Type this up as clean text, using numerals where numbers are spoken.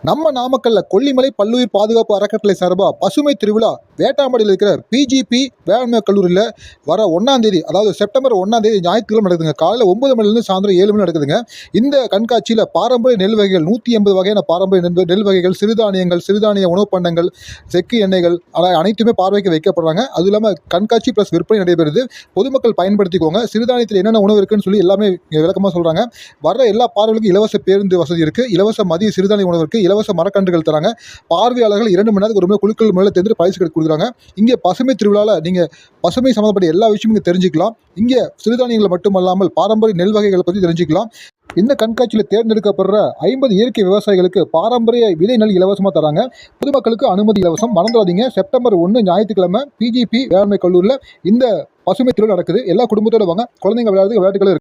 நம்ம நாமக்கல்ல கொல்லிமலை பல்லுயிர் பாதுகாப்பு அறக்கட்டளை சார்பாக பசுமை திருவிழா வேட்டாம்படியில் இருக்கிற பிஜிபி வேளாண்மை கல்லூரியில் வர 1ஆம் தேதி, அதாவது செப்டம்பர் 1ஆம் தேதி ஞாயிற்றுக்கிழமை நடக்குதுங்க. காலையில் 9 மணிலேருந்து சாயந்தரம் 7 மணி நடக்குதுங்க. இந்த கண்காட்சியில் பாரம்பரிய நெல் வகைகள் 180 வகையான பாரம்பரிய நெல் வகைகள், சிறுதானியங்கள், சிறுதானிய உணவுப் பண்டங்கள், செக்கு எண்ணெய்கள் அனைத்துமே பார்வைக்கு வைக்கப்படுறாங்க. அது இல்லாமல் கண்காட்சி ப்ளஸ் விற்பனை நடைபெறுது. பொதுமக்கள் பயன்படுத்திக்கோங்க. சிறுதானியத்தில் என்னென்ன உணவு இருக்குன்னு சொல்லி எல்லாமே விளக்கமாக சொல்கிறாங்க. வர்ற எல்லா பார்வைகளுக்கும் இலவச பேருந்து வசதி இருக்குது. இலவச மதிய சிறுதானிய உணவு இருக்குது. இலவச மரக்கன்றுகள் தராங்க. பார்வையாளர்கள் 2 மணி நேரத்துக்கு ஒரு முறை குழுக்கள் முறையில் தேர்ந்து பரிசு கொடுக்குறாங்க. இங்கே பசுமை திருவிழாவில் நீங்கள் பசுமை சம்மந்தப்பட்ட எல்லா விஷயமும் இங்கே தெரிஞ்சுக்கலாம். இங்கே சிறுதானியங்களை மட்டுமல்லாமல் பாரம்பரிய நெல் வகைகளை பற்றி தெரிஞ்சுக்கலாம். இந்த கண்காட்சியில் தேர்ந்தெடுக்கப்படுற 50 இயற்கை விவசாயிகளுக்கு பாரம்பரிய விதை நெல் இலவசமாக தராங்க. பொதுமக்களுக்கு அனுமதி இலவசம். மறந்துடாதீங்க, செப்டம்பர் 1 ஞாயிற்றுக்கிழமை பிஜிபி வேளாண்மை கல்லூரியில் இந்த பசுமை திருவிழா நடக்குது. எல்லா குடும்பத்தோடு வாங்க. குழந்தைங்க விளையாடுறதுக்கு விளையாட்டுகள் இருக்கு.